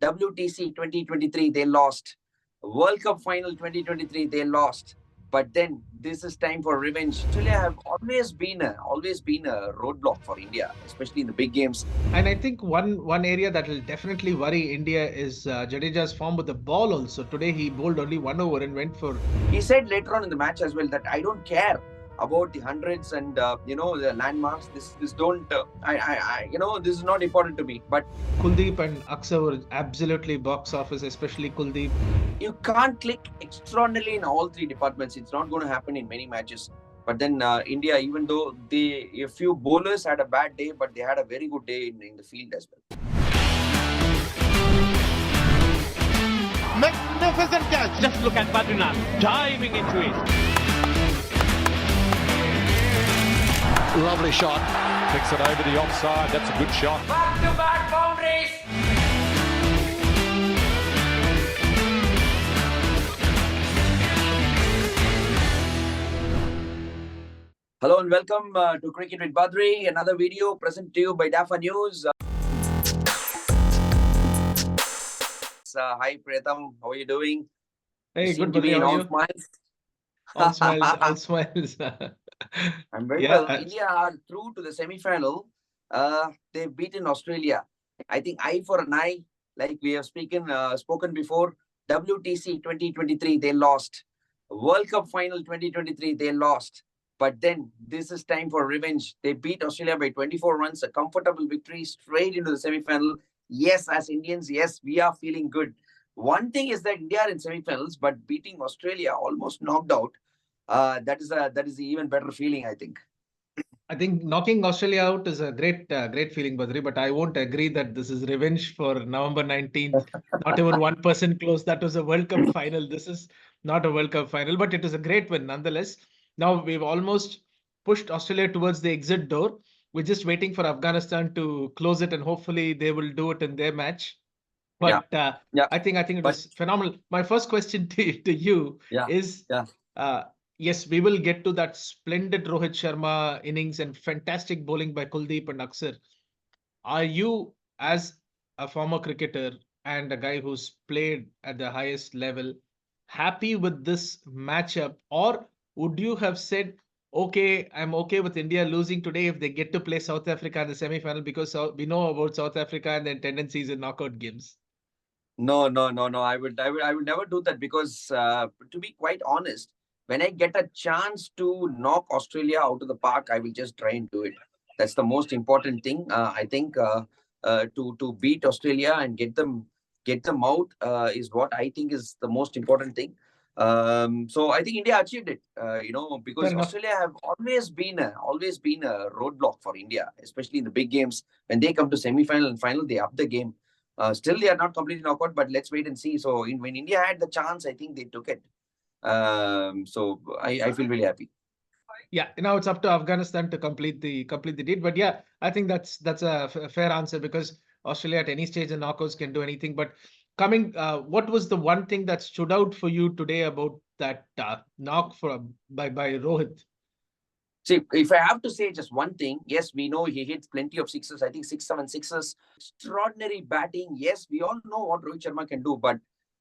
WTC 2023, they lost. World Cup final 2023, they lost. But then this is time for revenge. Australia have always been a roadblock for India, especially in the big games. And I think one area that will definitely worry India is Jadeja's form with the ball also. Today he bowled only 1 over and went for. He said later on in the match as well that I don't care about the hundreds and the landmarks. This don't this is not important to me. But Kuldeep and Aksa were absolutely box office, especially Kuldeep. you can't click extraordinarily in all three departments. It's not going to happen in many matches. But then India, even though a few bowlers had a bad day, but they had a very good day in the field as well. Magnificent catch. Just look at Badri now, diving into it. Lovely shot. Kicks it over the offside. That's a good shot. Back-to-back boundaries. Hello and welcome to Cric It with Badri. Another video presented to you by DAFA News. Hi Priyatham, how are you doing? Hey, You seem good to be Badri, in how are all you? smiles. All smiles, all smiles. I'm very Yeah, well. India are through to the semi-final. They've beaten Australia. I think eye for an eye, like we have spoken before. WTC 2023, they lost. World Cup final 2023, they lost. But then this is time for revenge. They beat Australia by 24 runs, a comfortable victory straight into the semi-final. Yes, as Indians, yes, we are feeling good. One thing is that India are in semi-finals, but beating Australia almost knocked out. That is an even better feeling, I think. I think knocking Australia out is a great feeling, Badri, but I won't agree that this is revenge for November 19th. Not even 1% close. That was a World Cup final. This is not a World Cup final, but it is a great win nonetheless. Now we've almost pushed Australia towards the exit door. We're just waiting for Afghanistan to close it, and hopefully they will do it in their match. Yeah, But yeah, I think it but was phenomenal. My first question to you yeah, is, yeah. yes, we will get to that splendid Rohit Sharma innings and fantastic bowling by Kuldeep and Aksar. Are you, as a former cricketer and a guy who's played at the highest level, happy with this matchup, or would you have said, okay, I'm okay with India losing today if they get to play South Africa in the semi-final, because we know about South Africa and their tendencies in knockout games? No, no, no, no. I would never do that because, to be quite honest, when I get a chance to knock Australia out of the park, I will just try and do it. That's the most important thing. I think to beat Australia and get them out is what I think is the most important thing. So I think India achieved it. Fair Because enough. Australia have always been a roadblock for India, especially in the big games. When they come to semi-final and final, they up the game. Still, they are not completely knockout, but let's wait and see. So, when India had the chance, I think they took it. So I feel really happy. Yeah, now it's up to Afghanistan to complete the deed. But yeah, I think that's a fair answer, because Australia at any stage in knockouts can do anything. But what was the one thing that stood out for you today about that knock by Rohit? See, if I have to say just one thing, yes, we know he hits plenty of sixes. I think 6, 7 sixes. Extraordinary batting. Yes, we all know what Rohit Sharma can do. But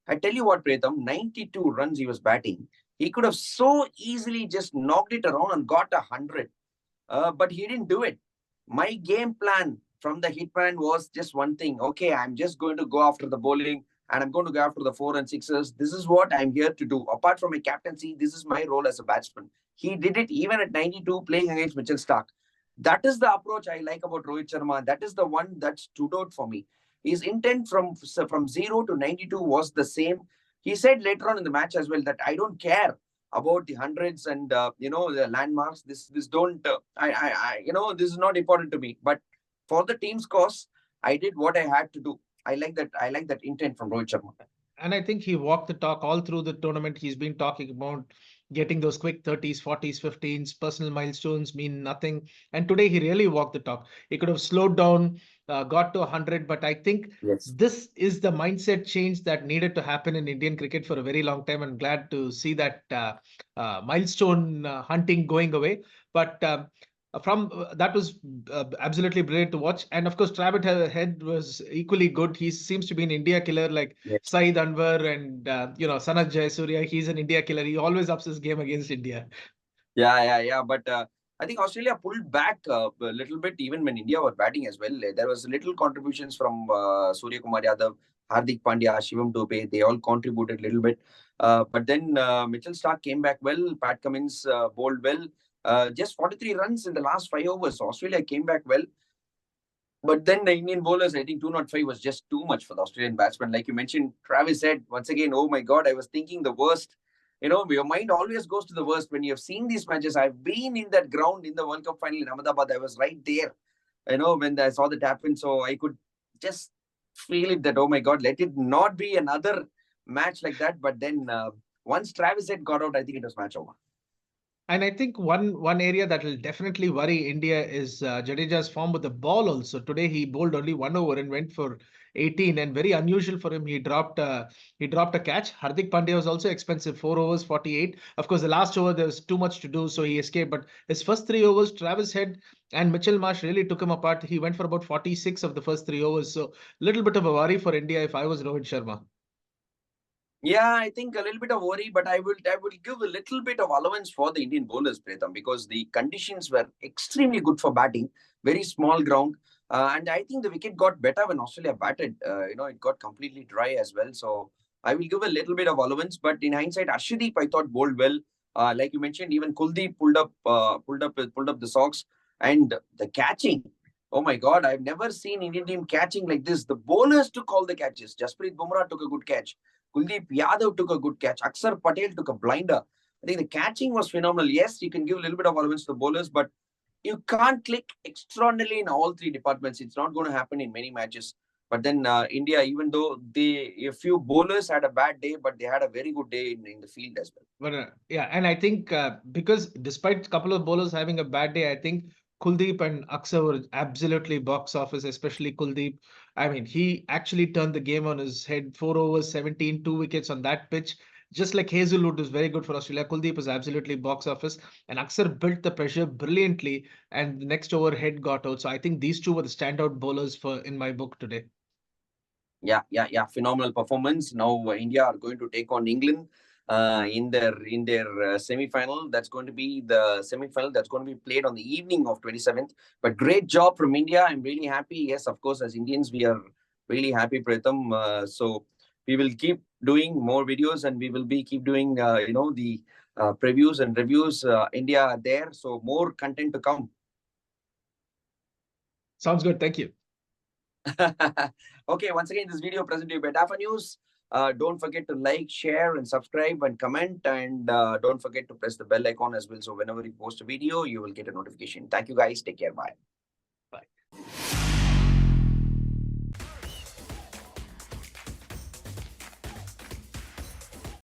I tell you what, Preetham, 92 runs he was batting. He could have so easily just knocked it around and got 100. But he didn't do it. My game plan from the hitman was just one thing. Okay, I'm just going to go after the bowling and I'm going to go after the 4 and 6s. This is what I'm here to do. Apart from my captaincy, this is my role as a batsman. He did it even at 92 playing against Mitchell Stark. That is the approach I like about Rohit Sharma. That is the one that stood out for me. His intent from 0 to 92 was the same. He said later on in the match as well that I don't care about the hundreds and the landmarks. This don't this is not important to me. But for the team's cause, I did what I had to do. I like that intent from Rohit Sharma. And I think he walked the talk all through the tournament. He's been talking about getting those quick 30s, 40s, 15s, personal milestones mean nothing. And today he really walked the talk. He could have slowed down, got to 100, but I think Yes. this is the mindset change that needed to happen in Indian cricket for a very long time. I'm glad to see that milestone hunting going away. But That was absolutely brilliant to watch. And of course, Travis Head was equally good. He seems to be an India killer, like Yes. Saeed Anwar and Sanat Jayasuriya. He's an India killer. He always ups his game against India. Yeah. But I think Australia pulled back a little bit even when India were batting as well. There was little contributions from Surya Kumar Yadav, Hardik Pandya, Shivam Dube. They all contributed a little bit. But then Mitchell Starc came back well. Pat Cummins bowled well. Just 43 runs in the last 5 overs. So Australia came back well. But then the Indian bowlers, I think 205 was just too much for the Australian batsmen. Like you mentioned, Travis said, once again, oh my God, I was thinking the worst. Your mind always goes to the worst. When you've seen these matches, I've been in that ground in the World Cup final in Ahmedabad. I was right there, when I saw that happen. So I could just feel it that, oh my God, let it not be another match like that. But then once Travis had got out, I think it was match over. And I think one area that will definitely worry India is Jadeja's form with the ball also. Today he bowled only 1 over and went for 18, and very unusual for him. He dropped a catch. Hardik Pandya was also expensive, 4 overs, 48. Of course, the last over there was too much to do, so he escaped. But his first 3 overs, Travis Head and Mitchell Marsh really took him apart. He went for about 46 of the first 3 overs. So little bit of a worry for India if I was Rohit Sharma. Yeah, I think a little bit of worry, but I will give a little bit of allowance for the Indian bowlers, Pritham, because the conditions were extremely good for batting, very small ground. And I think the wicket got better when Australia batted. It got completely dry as well. So I will give a little bit of allowance. But in hindsight, Arshdeep, I thought bowled well. Like you mentioned, even Kuldeep pulled up the socks. And the catching. Oh my God, I've never seen Indian team catching like this. The bowlers took all the catches. Jasprit Bumrah took a good catch. Kuldeep Yadav took a good catch. Akshar Patel took a blinder. I think the catching was phenomenal. Yes, you can give a little bit of allowance to the bowlers, but you can't click extraordinarily in all 3 departments. It's not going to happen in many matches. But then India, even though a few bowlers had a bad day, but they had a very good day in the field as well. But yeah, and I think because despite a couple of bowlers having a bad day, I think Kuldeep and Akshar were absolutely box office, especially Kuldeep. I mean, he actually turned the game on his head. 4 overs, 17, 2 wickets on that pitch. Just like Hazelwood was very good for Australia, Kuldeep was absolutely box office. And Akshar built the pressure brilliantly. And the next over, Head got out. So I think these two were the standout bowlers in my book today. Yeah. Phenomenal performance. Now India are going to take on England in their semi-final. That's going to be the semi-final that's going to be played on the evening of 27th. But great job from India. I'm really happy. Yes, of course, as Indians, we are really happy, Pritham. So we will keep doing more videos, and we will keep doing the previews and reviews. India are there, so more content to come. Sounds good. Thank you. Okay, once again, this video presented to you by DAFA News. Don't forget to like, share, and subscribe and comment. And don't forget to press the bell icon as well. So whenever we post a video, you will get a notification. Thank you, guys. Take care. Bye. Bye.